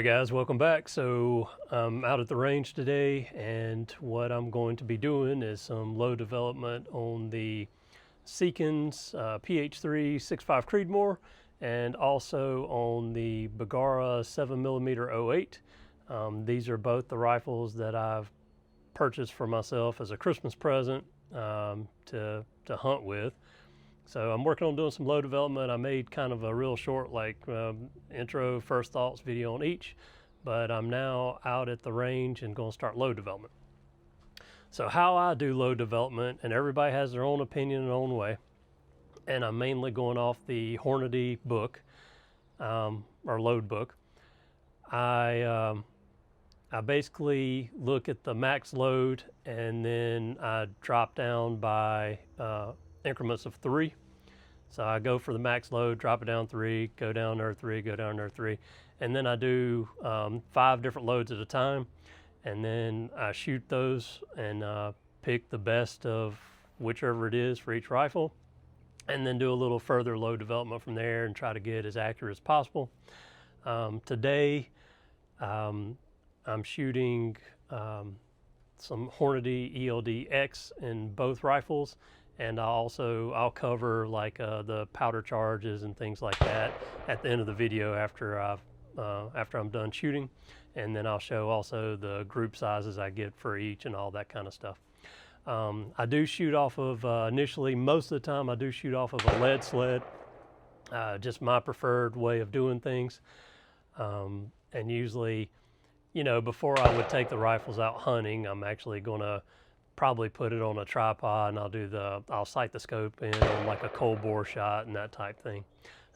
Alright guys, welcome back. So I'm out at the range today, and what I'm going to be doing is some low development on the Seekins PH3 6.5 Creedmoor, and also on the Bergara 7mm-08. These are both the rifles that I've purchased for myself as a Christmas present to hunt with. So I'm working on doing some low development. I made kind of a real short intro, first thoughts video on each, but I'm now out at the range and going to start low development. So how I do low development, and everybody has their own opinion and own way, and I'm mainly going off the Hornady book, or load book. I basically look at the max load, and then I drop down by increments of 3. So I go for the max load, drop it down 3, go down there 3, go down there 3, and then I do 5 different loads at a time, and then I shoot those and pick the best of whichever it is for each rifle, and then do a little further load development from there and try to get as accurate as possible. Today I'm shooting some Hornady ELD X in both rifles, and I'll cover like the powder charges and things like that at the end of the video after I'm done shooting, and then I'll show also the group sizes I get for each and all that kind of stuff. I do shoot off of initially, most of the time I do shoot off of a lead sled, just my preferred way of doing things, and usually, you know, before I would take the rifles out hunting, I'm actually gonna probably put it on a tripod, and I'll sight the scope in on like a cold bore shot and that type thing.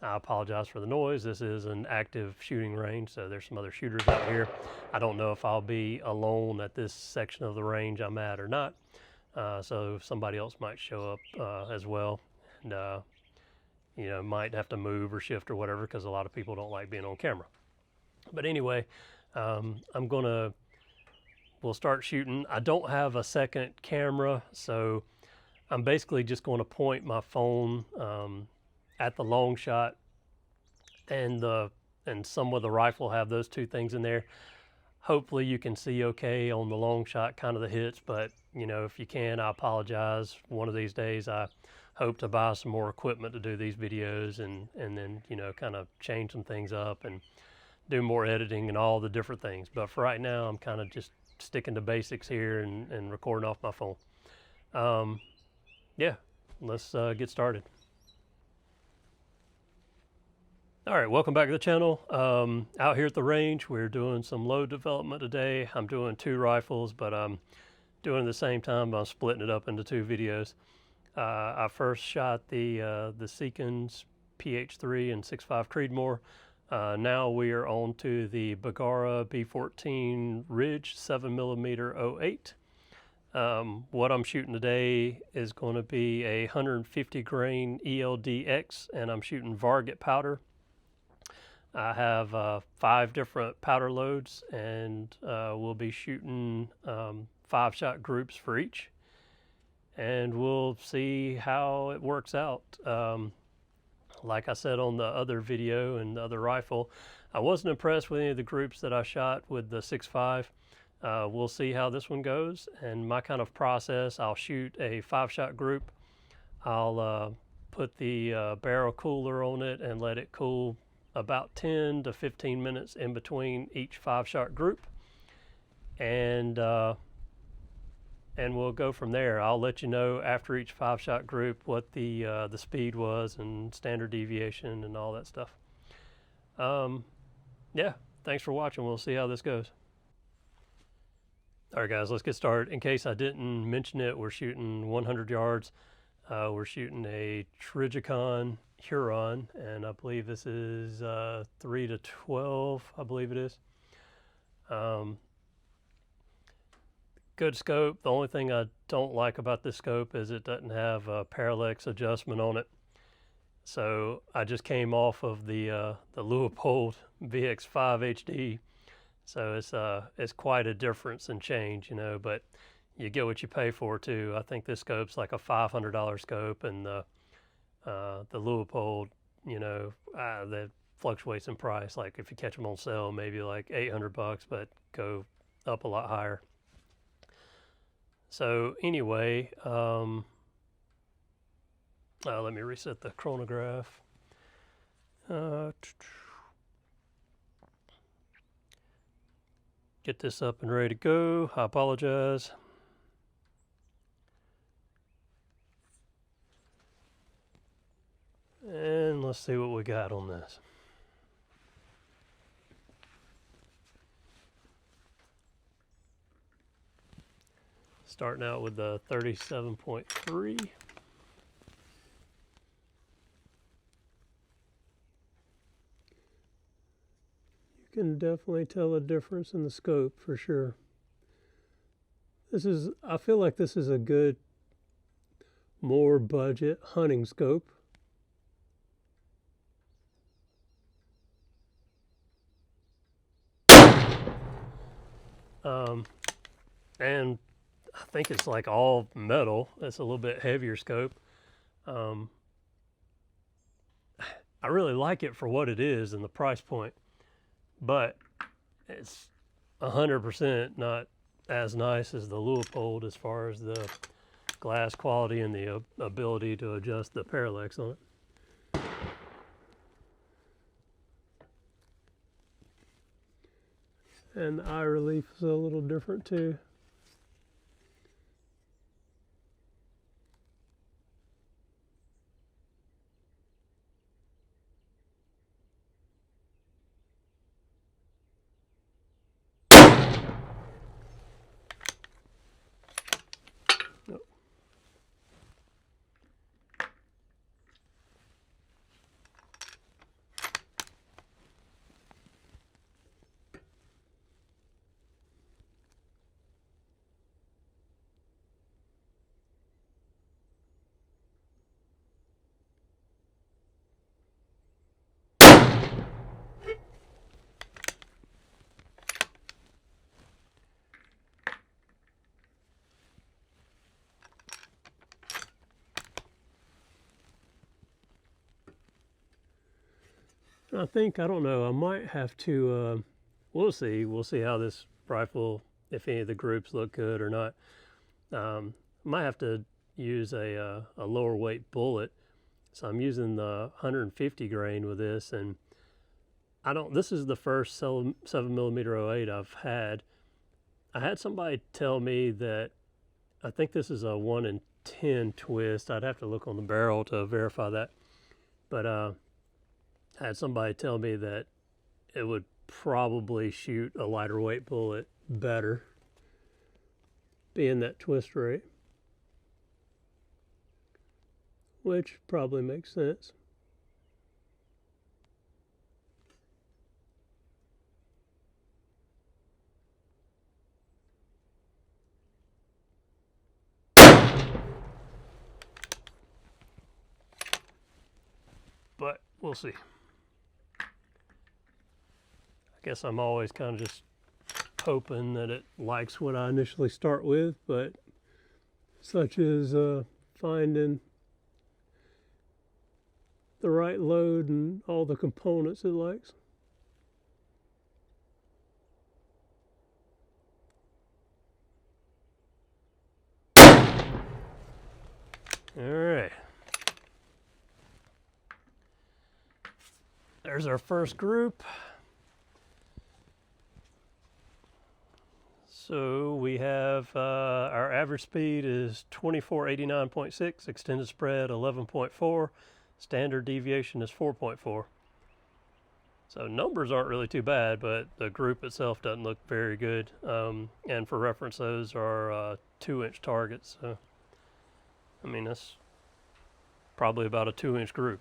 I apologize for the noise. This is an active shooting range, so there's some other shooters out here. I don't know if I'll be alone at this section of the range I'm at or not, so somebody else might show up as well, and you know, might have to move or shift or whatever, because a lot of people don't like being on camera. But anyway, we'll start shooting. I don't have a second camera, so I'm basically just going to point my phone at the long shot, and some of the rifle have those two things in there. Hopefully you can see okay on the long shot, kind of the hits, but you know, if you can, I apologize. One of these days I hope to buy some more equipment to do these videos, and then, you know, kind of change some things up and do more editing and all the different things. But for right now, I'm kind of just sticking to basics here and recording off my phone. Yeah, let's get started. All right, welcome back to the channel. Out here at the range, we're doing some load development today. I'm doing 2 rifles, but I'm doing it at the same time, but I'm splitting it up into 2 videos. I first shot the Seekins PH3 and 6.5 Creedmoor. Now we are on to the Bergara B-14 Ridge 7mm-08. What I'm shooting today is going to be a 150 grain ELDX, and I'm shooting varget powder. I have 5 different powder loads, and we'll be shooting 5-shot groups for each, and we'll see how it works out. Like I said on the other video and the other rifle, I wasn't impressed with any of the groups that I shot with the 6.5. We'll see how this one goes, and my kind of process, I'll shoot a 5-shot group. I'll put the barrel cooler on it and let it cool about 10 to 15 minutes in between each 5-shot group, and we'll go from there. I'll let you know after each 5-shot group what the speed was and standard deviation and all that stuff. Yeah, thanks for watching. We'll see how this goes. All right, guys, let's get started. In case I didn't mention it, we're shooting 100 yards. We're shooting a Trigicon Huron, and I believe this is 3 to 12, I believe it is. Good scope. The only thing I don't like about this scope is it doesn't have a parallax adjustment on it. So I just came off of the Leupold VX5 HD, so it's quite a difference and change, you know. But you get what you pay for too. I think this scope's like a $500 scope, and the Leupold, you know, fluctuates in price. Like if you catch them on sale, maybe like $800, but go up a lot higher. So anyway, let me reset the chronograph. Get this up and ready to go. I apologize. And let's see what we got on this. Starting out with the 37.3. You can definitely tell a difference in the scope for sure. I feel like this is a good, more budget hunting scope. And I think it's like all metal. It's a little bit heavier scope. I really like it for what it is and the price point, but it's 100% not as nice as the Leupold as far as the glass quality and the ability to adjust the parallax on it. And the eye relief is a little different too. I don't know, I might have to, we'll see how this rifle, if any of the groups look good or not. I might have to use a lower weight bullet. So I'm using the 150 grain with this, and this is the first 7mm-08 I've had. I had somebody tell me that, I think this is a 1 in 10 twist. I'd have to look on the barrel to verify that. But I had somebody tell me that it would probably shoot a lighter weight bullet better, being that twist rate, which probably makes sense. But we'll see. I guess I'm always kind of just hoping that it likes what I initially start with, but such as finding the right load and all the components it likes. All right. There's our first group. So we have our average speed is 2489.6, extended spread 11.4, standard deviation is 4.4. So numbers aren't really too bad, but the group itself doesn't look very good. And for reference, those are 2-inch targets. So, I mean, that's probably about a 2-inch group.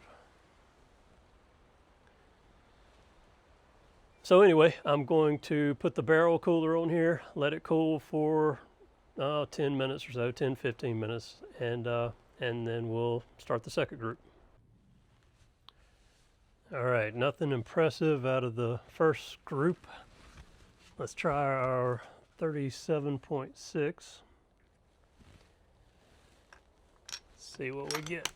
So anyway, I'm going to put the barrel cooler on here, let it cool for 10 minutes or so, 10, 15 minutes, and then we'll start the second group. All right, nothing impressive out of the first group. Let's try our 37.6. See what we get.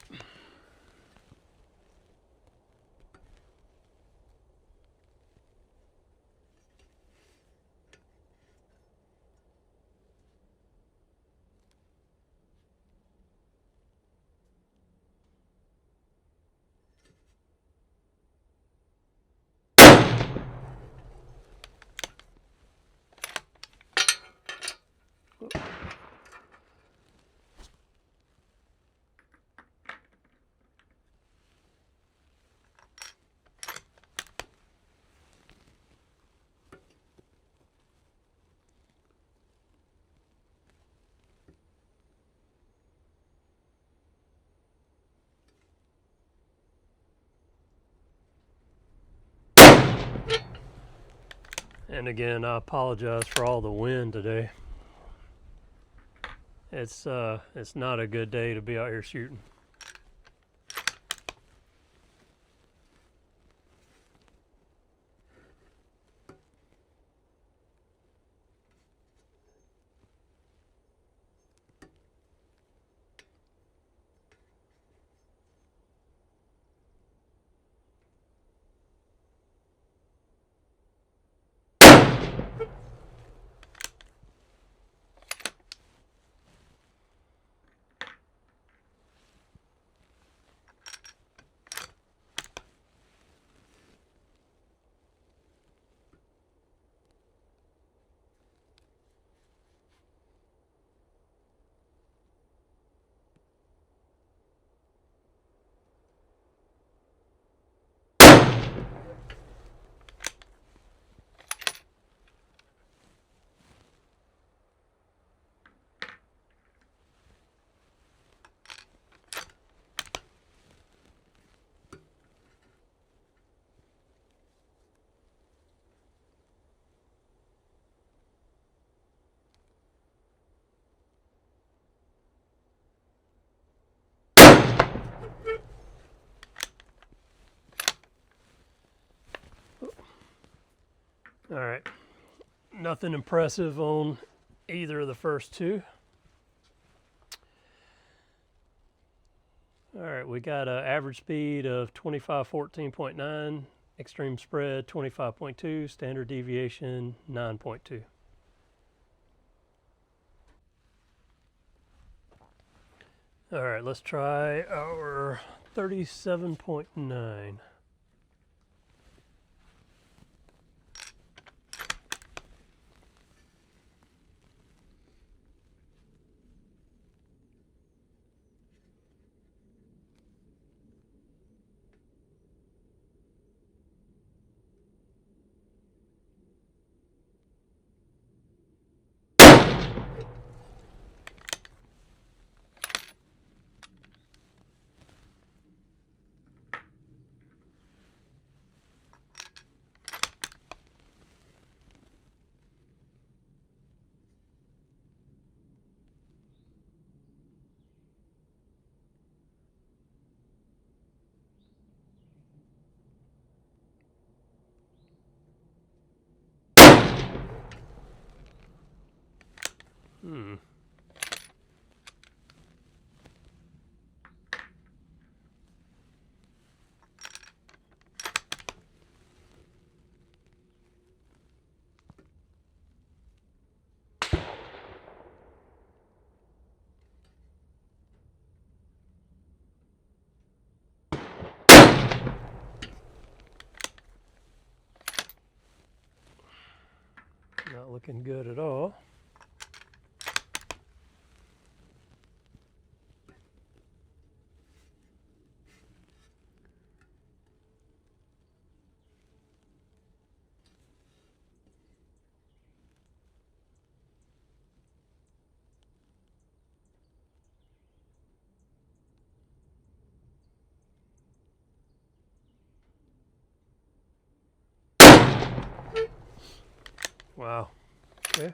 And again, I apologize for all the wind today. It's not a good day to be out here shooting. All right, nothing impressive on either of the first two. All right, we got an average speed of 2514.9, extreme spread 25.2, standard deviation 9.2. All right, let's try our 37.9. Not looking good at all. Wow. Okay.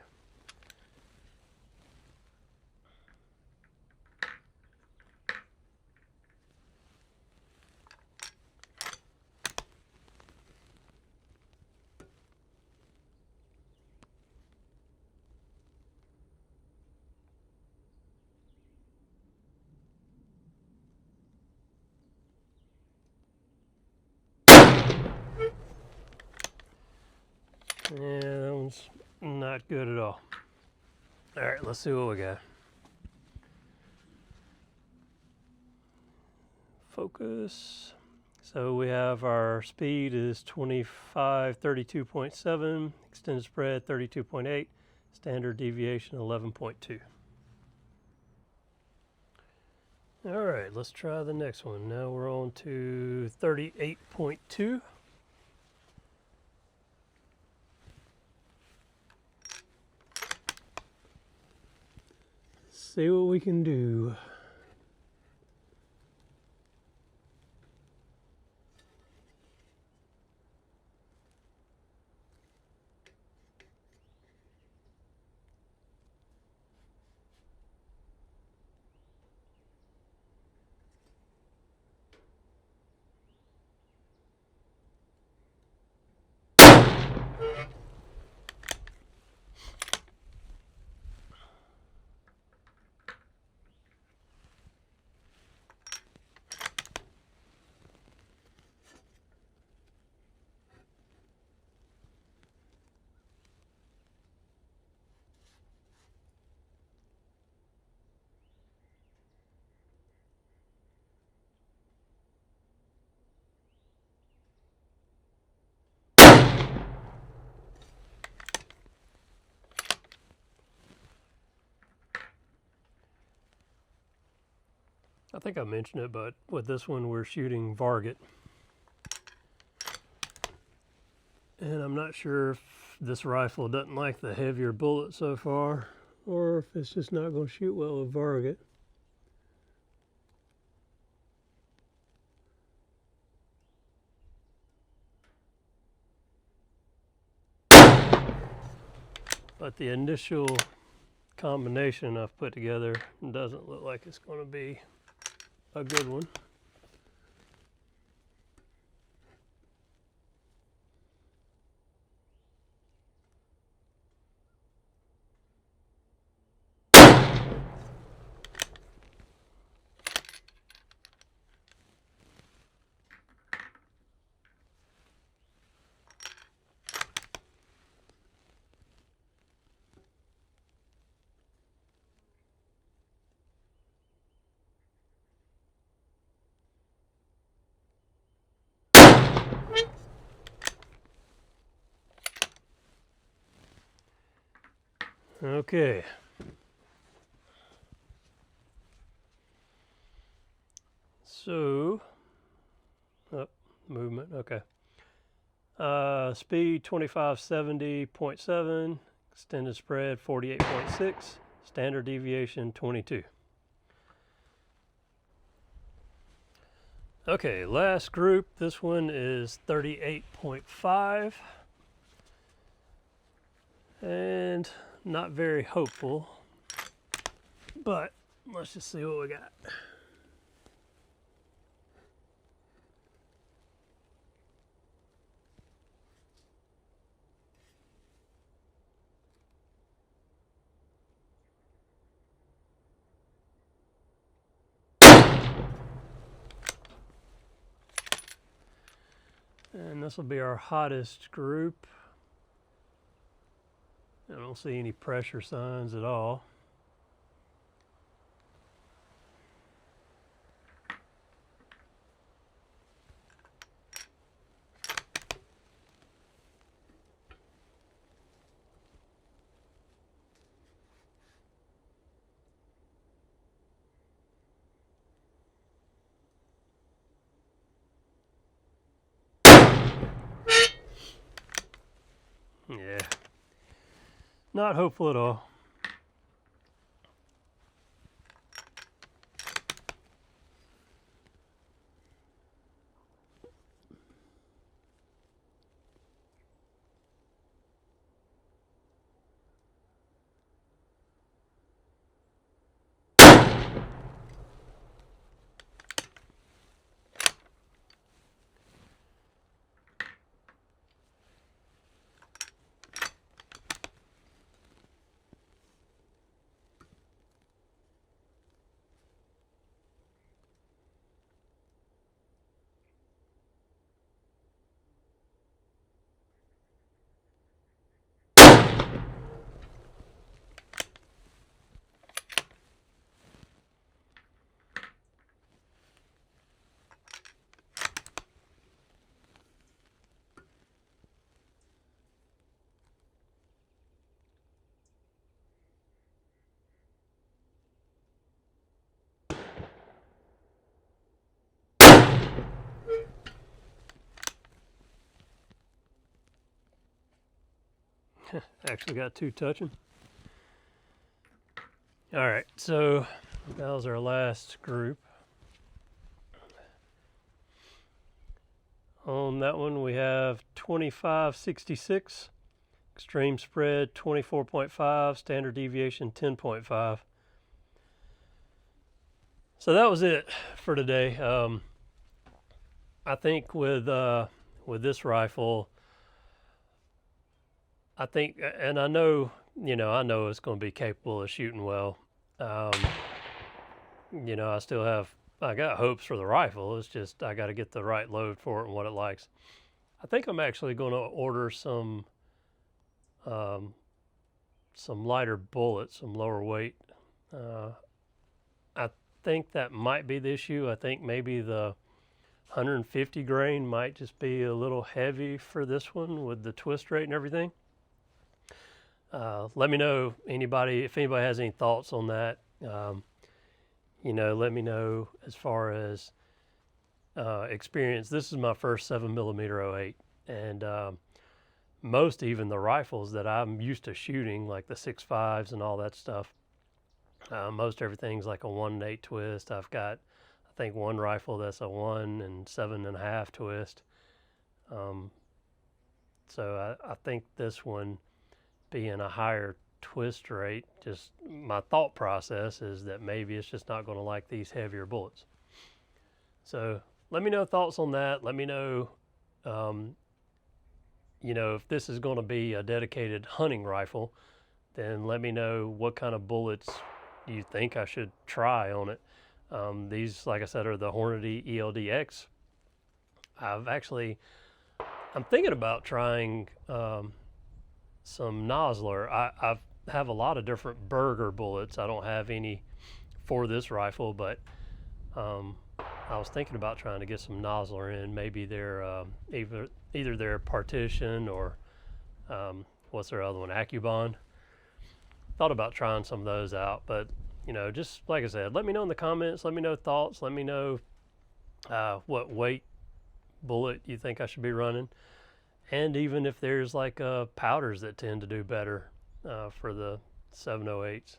Yeah, that one's not good at all. All right, let's see what we got. Focus. So we have our speed is 2532.7, extended spread 32.8, standard deviation 11.2. All right, let's try the next one. Now we're on to 38.2. See what we can do. I think I mentioned it, but with this one we're shooting varget. And I'm not sure if this rifle doesn't like the heavier bullet so far, or if it's just not going to shoot well with varget. But the initial combination I've put together doesn't look like it's going to be a good one. Okay. So, movement, okay. Speed 2570.7, extended spread 48.6, standard deviation 22. Okay, last group, this one is 38.5. And not very hopeful, but let's just see what we got. And this will be our hottest group. I don't see any pressure signs at all. Yeah, not hopeful at all. Actually got two touching. All right, so that was our last group. On that one we have 2566, extreme spread 24.5, standard deviation 10.5. So that was it for today. I think with this rifle, I think, and I know, I know it's going to be capable of shooting well. Um, I got hopes for the rifle. It's just I got to get the right load for it and what it likes. I think I'm actually going to order um, some lighter bullets, some lower weight. Uh, I think that might be the issue. I think maybe the 150 grain might just be a little heavy for this one with the twist rate and everything. Let me know if anybody has any thoughts on that. Let me know as far as experience. This is my first 7mm-08, and most even the rifles that I'm used to shooting, like the 6.5s and all that stuff. Most everything's like a 1-8 twist. I've got, I think, one rifle that's a 1 and 7.5 twist. So I think this one being a higher twist rate, just my thought process is that maybe it's just not going to like these heavier bullets. So let me know thoughts on that. Let me know, if this is going to be a dedicated hunting rifle, then let me know what kind of bullets you think I should try on it. These, like I said, are the Hornady ELDX. I'm thinking about trying some Nosler. I have a lot of different Bergara bullets. I don't have any for this rifle, but I was thinking about trying to get some Nosler in. Maybe they're either their Partition or what's their other one, Accubon. Thought about trying some of those out, but just like I said, let me know in the comments. Let me know thoughts. Let me know what weight bullet you think I should be running, and even if there's like powders that tend to do better for the 708s.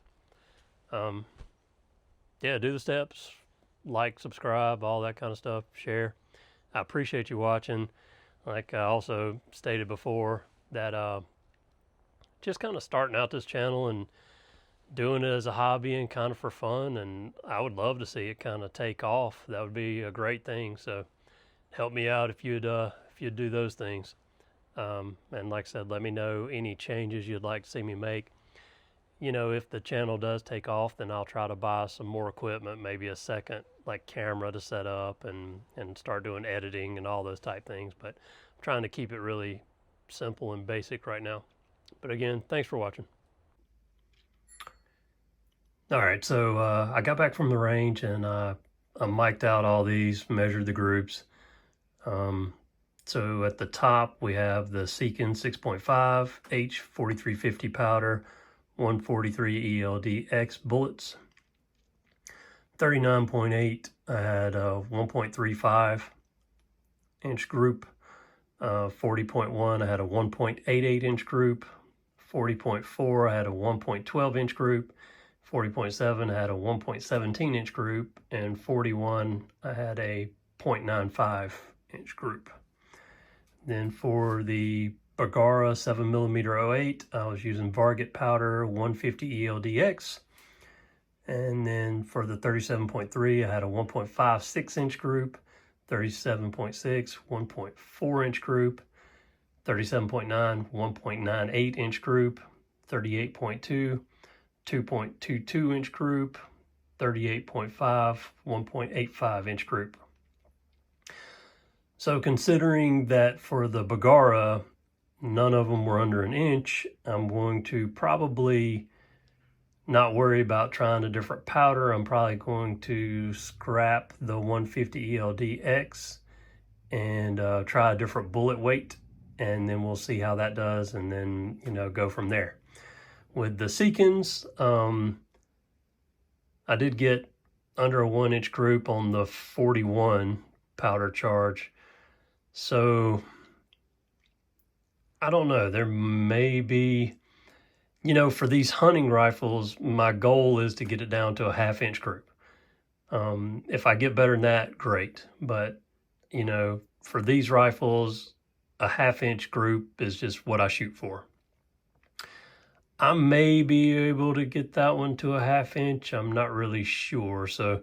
Yeah, do the steps, like, subscribe, all that kind of stuff, share. I appreciate you watching. Like I also stated before, that just kind of starting out this channel and doing it as a hobby and kind of for fun, and I would love to see it kind of take off. That would be a great thing. So help me out if you'd do those things. And like I said, let me know any changes you'd like to see me make. If the channel does take off, then I'll try to buy some more equipment, maybe a second like camera to set up and start doing editing and all those type things. But I'm trying to keep it really simple and basic right now. But again, thanks for watching. All right, so I got back from the range and I mic'd out all these, measured the groups. So at the top we have the Seekin 6.5 H4350 powder, 143 ELDX bullets. 39.8, I had a 1.35 inch group. 40.1, I had a 1.88 inch group. 40.4, I had a 1.12 inch group. 40.7, I had a 1.17 inch group. And 41, I had a 0.95 inch group. Then for the Bergara 7mm-08, I was using Varget powder 150 ELDX. And then for the 37.3, I had a 1.56 inch group, 37.6, 1.4 inch group, 37.9, 1.98 inch group, 38.2, 2.22 inch group, 38.5, 1.85 inch group. So considering that for the Bergara, none of them were under an inch, I'm going to probably not worry about trying a different powder. I'm probably going to scrap the 150 ELDX and try a different bullet weight, and then we'll see how that does, and then go from there. With the Seekins, I did get under a 1 inch group on the 41 powder charge. So I don't know, there may be, for these hunting rifles, my goal is to get it down to a 1/2 inch group. If I get better than that, great. But, for these rifles, a 1/2 inch group is just what I shoot for. I may be able to get that one to a 1/2 inch. I'm not really sure. So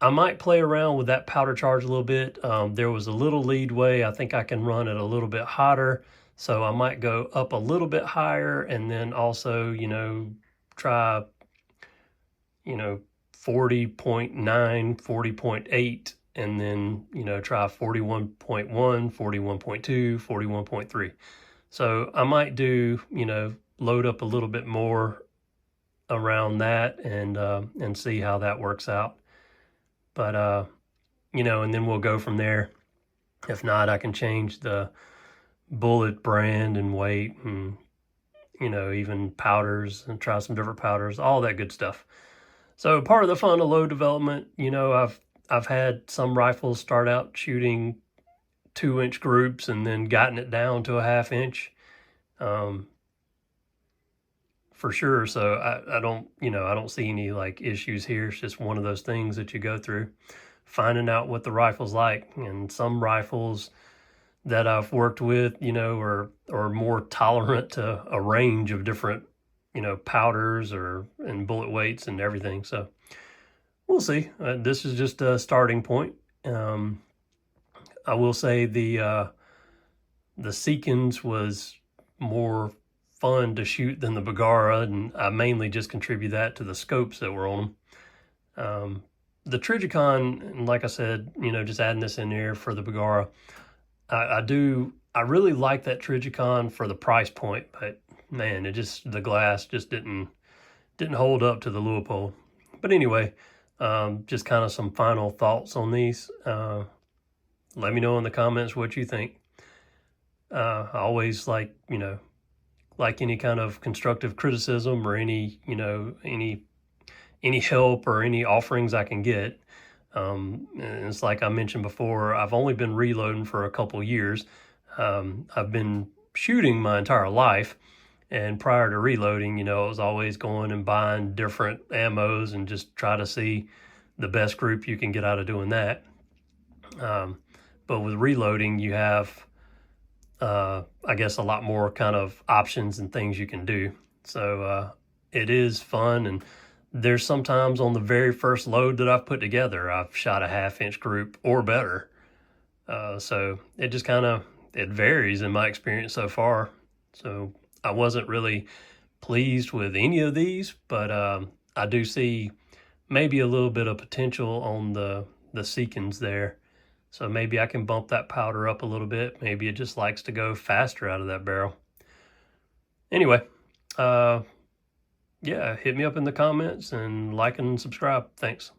I might play around with that powder charge a little bit. There was a little leadway. I think I can run it a little bit hotter, So I might go up a little bit higher, and then also, try, 40.9, 40.8, and then, try 41.1, 41.2, 41.3. So I might do, load up a little bit more around that, and see how that works out. But, and then we'll go from there. If not, I can change the bullet brand and weight, and, even powders, and try some different powders, all that good stuff. So part of the fun of load development, I've had some rifles start out shooting 2-inch groups and then gotten it down to a 1/2 inch, for sure. So I don't see any like issues here. It's just one of those things that you go through, finding out what the rifle's like. And some rifles that I've worked with, are more tolerant to a range of different, powders and bullet weights and everything. So we'll see. This is just a starting point. I will say the Seekins was more fun to shoot than the Bergara, and I mainly just contribute that to the scopes that were on them. The Trijicon, and like I said, just adding this in there for the Bergara, I really like that Trijicon for the price point, but man, the glass just didn't hold up to the Leupold. But anyway, just kind of some final thoughts on these. Let me know in the comments what you think. I always like any kind of constructive criticism, or any help or any offerings I can get. And it's like I mentioned before, I've only been reloading for a couple years. I've been shooting my entire life, and prior to reloading, I was always going and buying different ammos and just try to see the best group you can get out of doing that. But with reloading, you have, I guess, a lot more kind of options and things you can do. So it is fun, and there's sometimes on the very first load that I've put together, I've shot a 1/2 inch group or better. So it just it varies in my experience so far. So I wasn't really pleased with any of these, but I do see maybe a little bit of potential on the Seekins there. So maybe I can bump that powder up a little bit. Maybe it just likes to go faster out of that barrel. Anyway, yeah, hit me up in the comments and like and subscribe. Thanks.